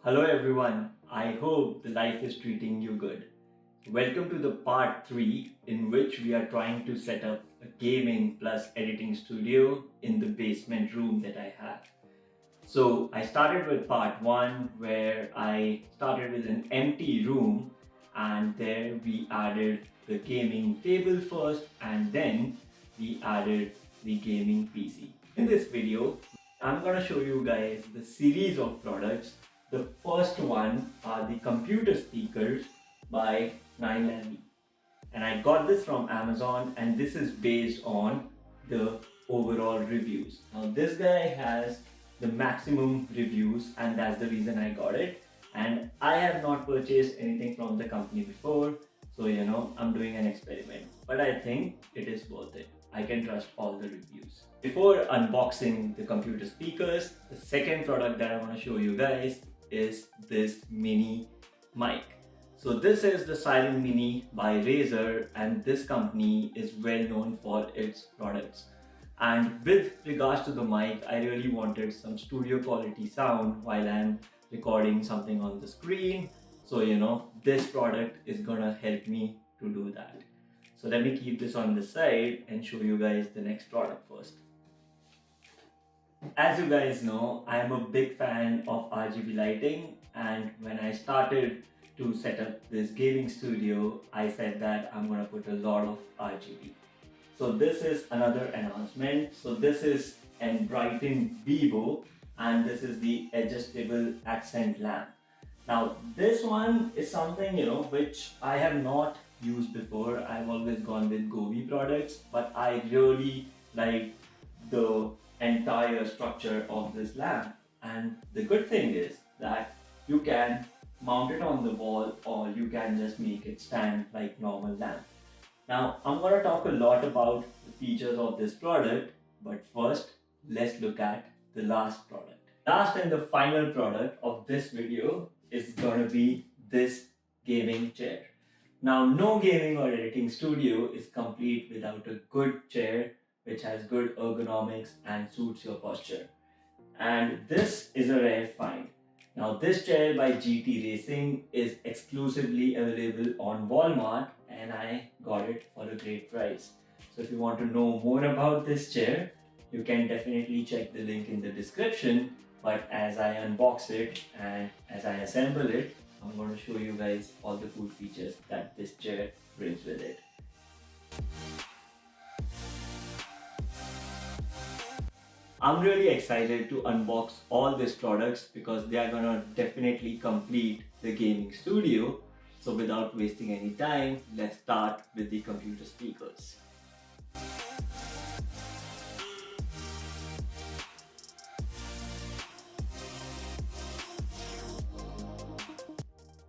Hello everyone, I hope the life is treating you good. Welcome to the part 3 in which we are trying to set up a gaming plus editing studio in the basement room that I have. So I started with part 1 where I started with an empty room, and there we added the gaming table first and then we added the gaming PC. In this video, I'm gonna show you guys the series of products. The first one are the computer speakers by NYLAVEE, and I got this from Amazon, and this is based on the overall reviews. Now this guy has the maximum reviews, and that's the reason I got it. And I have not purchased anything from the company before, so I'm doing an experiment, but I think it is worth it. I can trust all the reviews. Before unboxing the computer speakers, the second product that I want to show you guys is this mini mic. So this is the SEIREN Mini by RAZER, and this company is well known for its products. And with regards to the mic, I really wanted some studio quality sound while I'm recording something on the screen. So this product is gonna help me to do that. So let me keep this on the side and show you guys the next product first. As you guys know, I am a big fan of RGB lighting, and when I started to set up this gaming studio, I said that I'm gonna put a lot of RGB. So this is another announcement. So this is ENBRIGHTEN Vivo, and this is the adjustable accent lamp. Now this one is something which I have not used before. I've always gone with GTRACING products, but I really like the entire structure of this lamp. And the good thing is that you can mount it on the wall, or you can just make it stand like normal lamp. Now I'm going to talk a lot about the features of this product, but first let's look at the last product. Last and the final product of this video is going to be this gaming chair. Now no gaming or editing studio is complete without a good chair which has good ergonomics and suits your posture. And this is a rare find. Now this chair by GTRACING is exclusively available on Walmart, and I got it for a great price. So if you want to know more about this chair, you can definitely check the link in the description. But as I unbox it and as I assemble it, I'm going to show you guys all the cool features that this chair brings with it. I'm really excited to unbox all these products because they are gonna definitely complete the gaming studio. So without wasting any time, let's start with the computer speakers.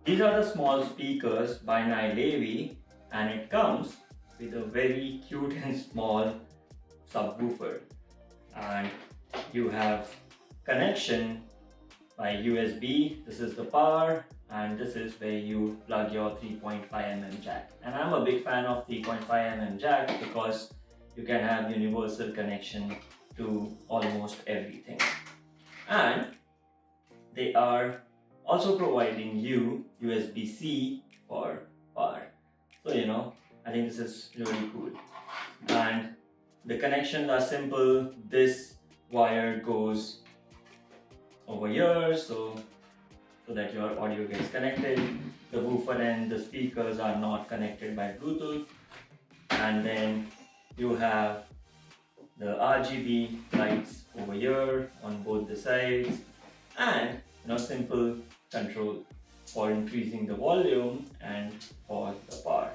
These are the small speakers by NYLAVEE, and it comes with a very cute and small subwoofer. And you have connection by USB. This is the power, and this is where you plug your 3.5mm jack. And I'm a big fan of 3.5mm jack because you can have universal connection to almost everything. And they are also providing you USB-C for power. So I think this is really cool. And the connections are simple. This wire goes over here so that your audio gets connected. The woofer and the speakers are not connected by Bluetooth. And then you have the RGB lights over here on both the sides, and simple control for increasing the volume and for the power.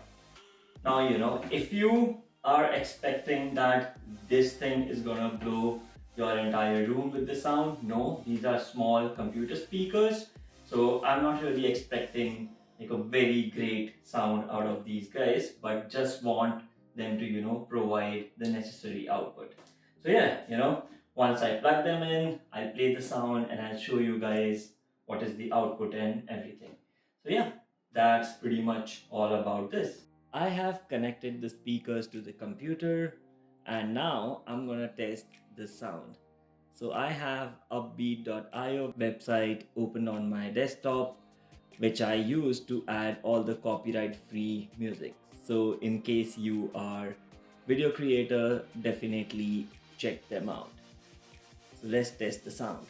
Now if you are expecting that this thing is gonna blow your entire room with the sound, no, these are small computer speakers, so I'm not really expecting like a very great sound out of these guys, but just want them to provide the necessary output. So yeah, once I plug them in, I'll play the sound and I'll show you guys what is the output and everything. So yeah, that's pretty much all about this. I have connected the speakers to the computer and now I'm gonna test the sound. So I have upbeat.io website open on my desktop, which I use to add all the copyright free music. So in case you are video creator, definitely check them out. So let's test the sound.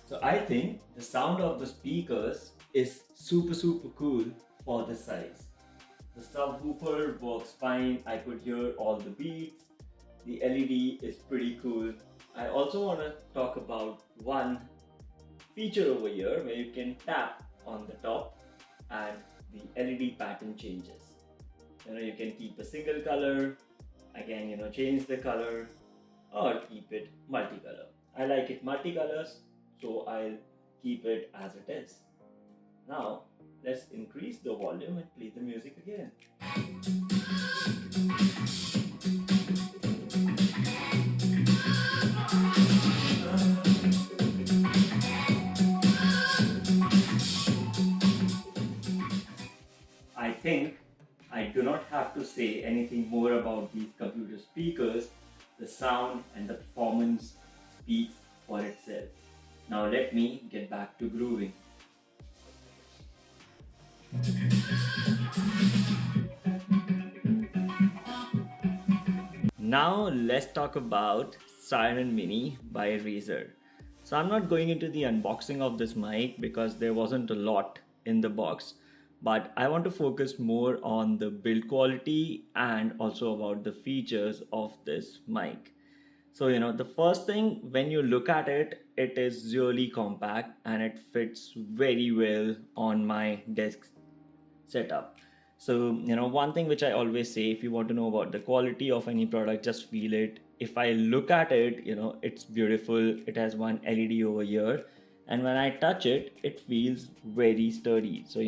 So I think the sound of the speakers is super cool for the size. The subwoofer works fine, I could hear all the beats. The LED is pretty cool. I also want to talk about one feature over here where you can tap on the top and the LED pattern changes. You can keep a single color, again change the color, or keep it multicolor. I like it multicolors, so I'll keep it as it is. Now let's increase the volume and play the music again. I think I do not have to say anything more about these computer speakers. The sound and the performance speaks for itself. Now let me get back to grooving. Now let's talk about SEIREN Mini by RAZER. So I'm not going into the unboxing of this mic because there wasn't a lot in the box, but I want to focus more on the build quality and also about the features of this mic. So the first thing, when you look at it, it is really compact and it fits very well on my desk setup. So one thing which I always say, if you want to know about the quality of any product, just feel it. If I look at it, it's beautiful. It has one LED over here, and when I touch it, it feels very sturdy. So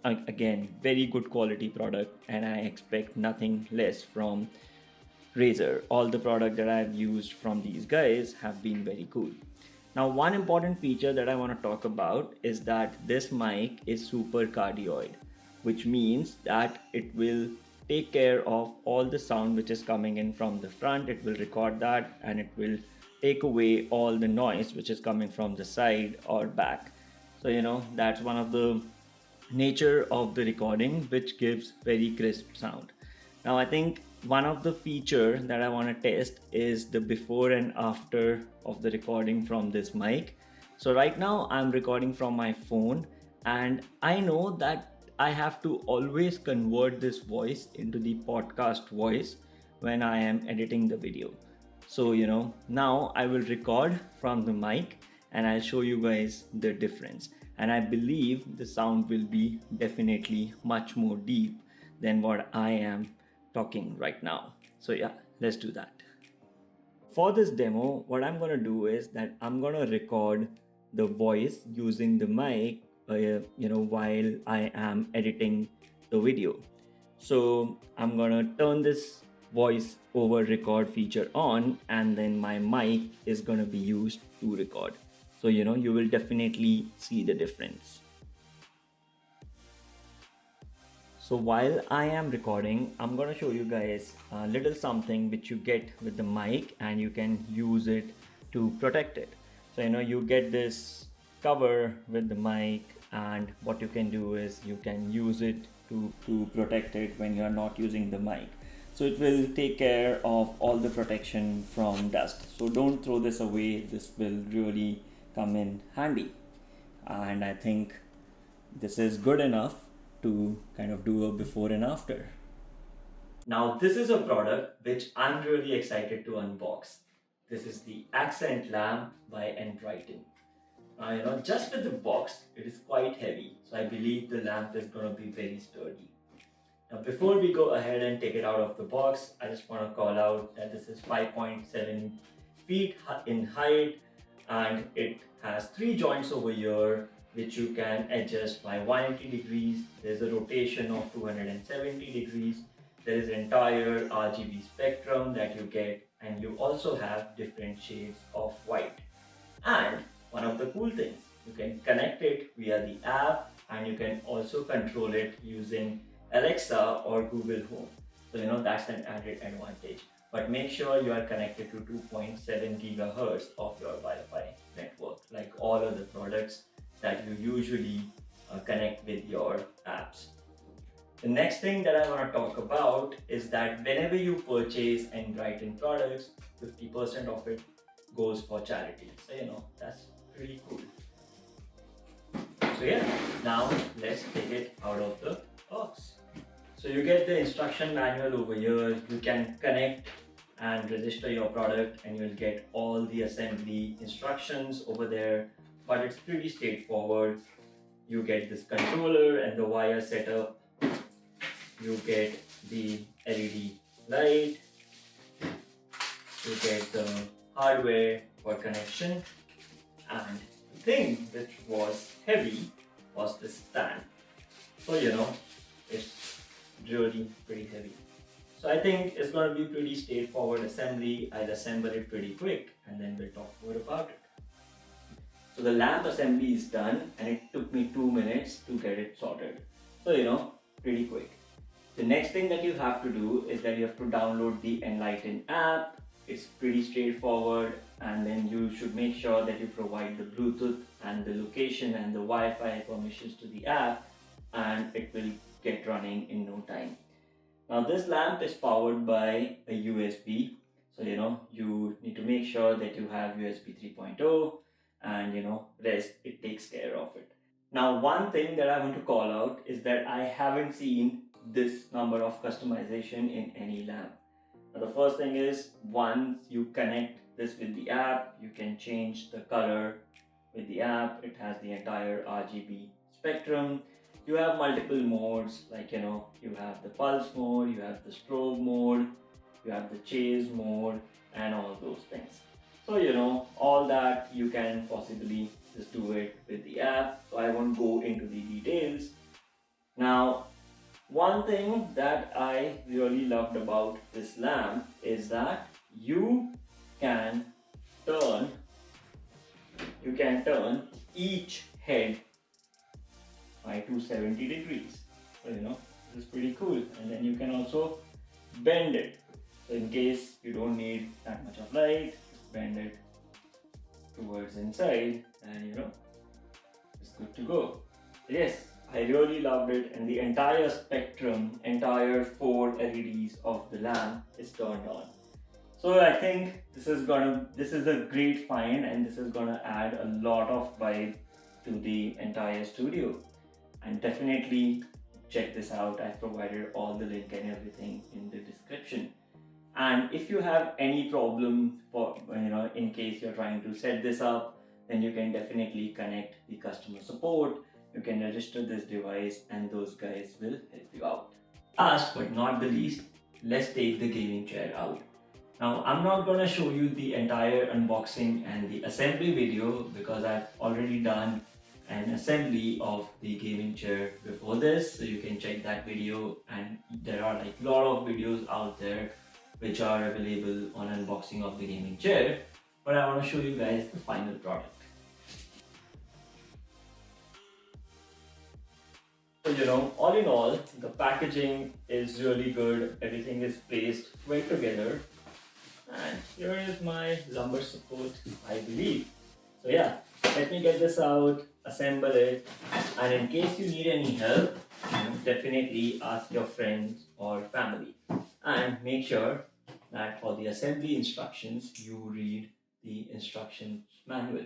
again, very good quality product, and I expect nothing less from RAZER. All the product that I've used from these guys have been very cool. Now, one important feature that I want to talk about is that this mic is super cardioid, which means that it will take care of all the sound which is coming in from the front. It will record that and it will take away all the noise which is coming from the side or back. So that's one of the nature of the recording, which gives very crisp sound. Now I think one of the feature that I want to test is the before and after of the recording from this mic. So right now I'm recording from my phone, and I know that I have to always convert this voice into the podcast voice when I am editing the video. So now I will record from the mic and I'll show you guys the difference. And I believe the sound will be definitely much more deep than what I am talking right now. So yeah, let's do that. For this demo, what I'm gonna do is that I'm gonna record the voice using the mic, while I am editing the video. So I'm gonna turn this voice over record feature on, and then my mic is gonna be used to record. So you will definitely see the difference. So while I am recording, I'm gonna show you guys a little something which you get with the mic, and you can use it to protect it. So you get this cover with the mic, and what you can do is you can use it to protect it when you are not using the mic. So it will take care of all the protection from dust. So don't throw this away. This will really come in handy. And I think this is good enough to kind of do a before and after. Now this is a product which I'm really excited to unbox. This is the accent lamp by ENBRIGHTEN. Just with the box, it is quite heavy. So I believe the lamp is going to be very sturdy. Now before we go ahead and take it out of the box, I just want to call out that this is 5.7 feet in height, and it has 3 joints over here which you can adjust by 180 degrees. There's a rotation of 270 degrees. There is entire RGB spectrum that you get, and you also have different shades of white. And one of the cool things, you can connect it via the app, and you can also control it using Alexa or Google Home. So that's an added advantage. But make sure you are connected to 2.7 gigahertz of your Wi-Fi network, like all other products that you usually connect with your apps. The next thing that I want to talk about is that whenever you purchase ENBRIGHTEN products, 50% of it goes for charity. So that's pretty cool. So yeah, now let's take it out of the box. So you get the instruction manual over here. You can connect and register your product, and you'll get all the assembly instructions over there, but it's pretty straightforward. You get this controller and the wire setup. You get the LED light. You get the hardware for connection, and the thing which was heavy was this stand. So it's really pretty heavy. So I think it's going to be pretty straightforward assembly. I'll assemble it pretty quick and then we'll talk more about it. So the lamp assembly is done, and it took me 2 minutes to get it sorted. So pretty quick. The next thing that you have to do is that you have to download the ENLIGHTEN app. It's pretty straightforward, and then you should make sure that you provide the Bluetooth and the location and the Wi-Fi permissions to the app, and it will get running in no time. Now this lamp is powered by a USB, so you need to make sure that you have USB 3.0, and rest it takes care of it. Now one thing that I want to call out is that I haven't seen this number of customization in any lamp. Now the first thing is, once you connect this with the app, you can change the color with the app. It has the entire RGB spectrum. You have multiple modes, like you have the pulse mode, you have the strobe mode, you have the chase mode, and all those things. So all that you can possibly just do it with the app, so I won't go into the details. Now one thing that I really loved about this lamp is that you can turn each head by 270 degrees. So this is pretty cool. And then you can also bend it. So in case you don't need that much of light, just bend it towards inside, and it's good to go. Yes, I really loved it, and the entire spectrum, entire 4 LEDs of the lamp is turned on. So I think this is a great find, and this is gonna add a lot of vibe to the entire studio. And definitely check this out. I've provided all the link and everything in the description. And if you have any problem in case you're trying to set this up, then you can definitely connect the customer support. You can register this device, and those guys will help you out. Last but not the least, let's take the gaming chair out. Now I'm not gonna show you the entire unboxing and the assembly video, because I've already done an assembly of the gaming chair before this, so you can check that video, and there are like a lot of videos out there which are available on unboxing of the gaming chair, but I want to show you guys the final product. So all in all, the packaging is really good. Everything is placed well together, and here is my lumbar support, I believe. So yeah, let me get this out, assemble it, and in case you need any help, definitely ask your friends or family, and make sure that for the assembly instructions you read the instructions manual.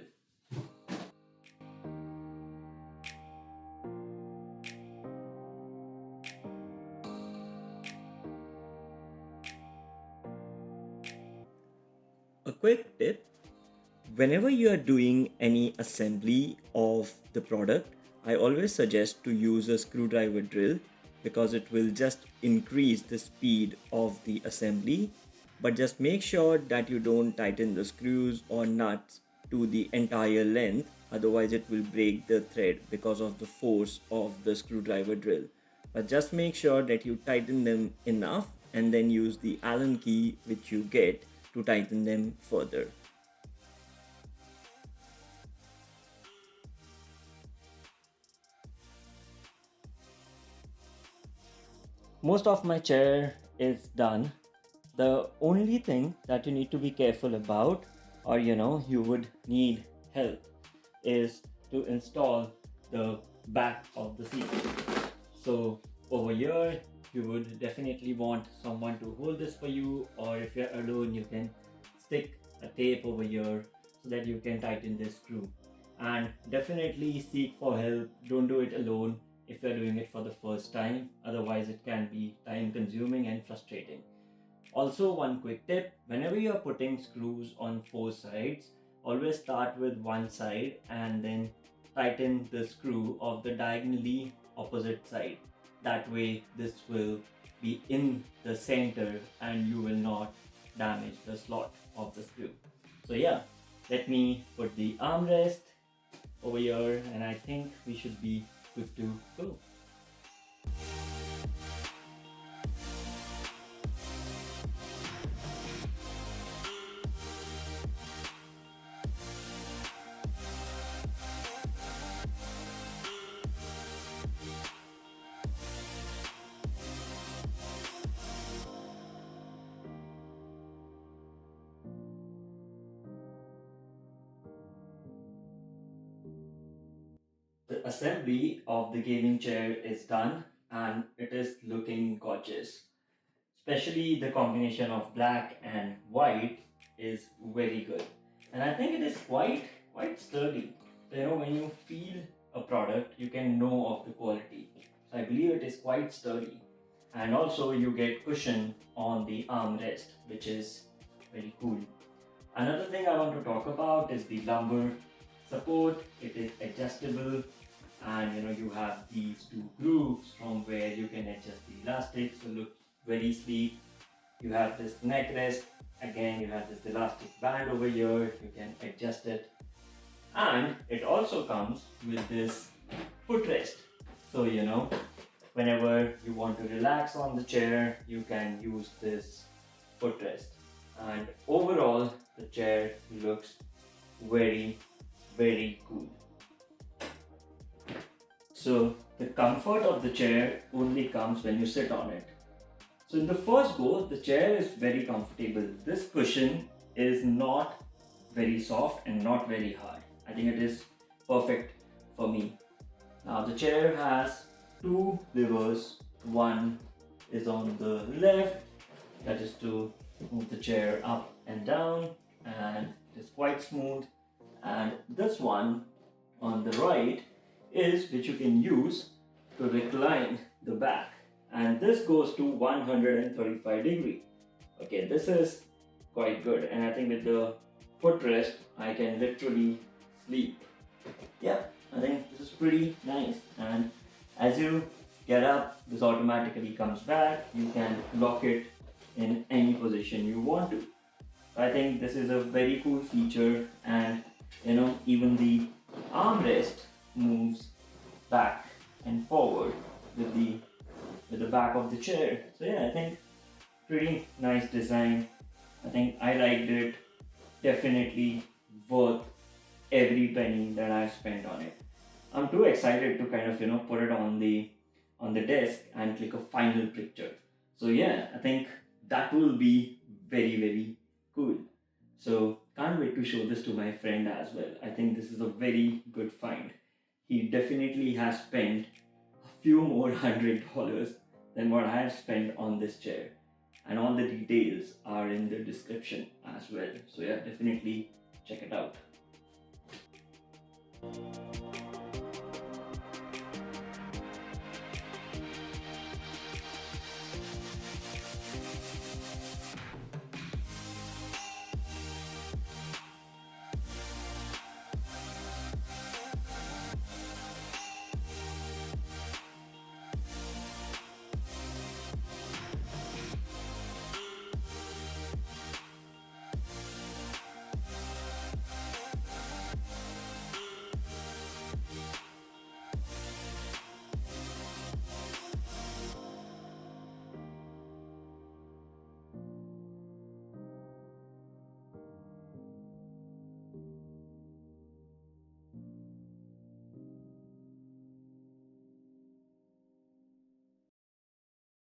A quick tip: whenever you are doing any assembly of the product, I always suggest to use a screwdriver drill, because it will just increase the speed of the assembly. But just make sure that you don't tighten the screws or nuts to the entire length, otherwise it will break the thread because of the force of the screwdriver drill. But just make sure that you tighten them enough and then use the Allen key which you get to tighten them further. Most of my chair is done. The only thing that you need to be careful about, or you would need help, is to install the back of the seat. So over here you would definitely want someone to hold this for you, or if you're alone you can stick a tape over here so that you can tighten this screw. And definitely seek for help. Don't do it alone if you're doing it for the first time, otherwise it can be time consuming and frustrating. Also, one quick tip: whenever you're putting screws on 4 sides, always start with one side and then tighten the screw of the diagonally opposite side. That way this will be in the center and you will not damage the slot of the screw. So yeah, let me put the armrest over here and I think we should be good to go. The assembly of the gaming chair is done and it is looking gorgeous. Especially the combination of black and white is very good. And I think it is quite sturdy. So when you feel a product, you can know of the quality. So I believe it is quite sturdy. And also you get cushion on the armrest, which is very cool. Another thing I want to talk about is the lumbar support. It is adjustable and you have these 2 grooves from where you can adjust the elastic, so look very sleek. You have this neck rest, again you have this elastic band over here, you can adjust it, and it also comes with this footrest. So whenever you want to relax on the chair, you can use this footrest. And overall the chair looks very cool. So the comfort of the chair only comes when you sit on it. So in the first go, the chair is very comfortable. This cushion is not very soft and not very hard. I think it is perfect for me. Now the chair has 2 levers. One is on the left, that is to move the chair up and down, and it is quite smooth. And this one on the right is which you can use to recline the back, and this goes to 135 degree. Okay, this is quite good, and I think with the footrest I can literally sleep. Yeah, I think this is pretty nice, and as you get up, this automatically comes back. You can lock it in any position you want to. I think this is a very cool feature, and even the armrest moves back and forward with the back of the chair. So yeah, I think pretty nice design. I think I liked it. Definitely worth every penny that I've spent on it. I'm too excited to kind of put it on the desk and click a final picture. So yeah, I think that will be very cool. So can't wait to show this to my friend as well. I think this is a very good find. He definitely has spent a few more $100 than what I have spent on this chair. And all the details are in the description as well. So yeah, definitely check it out.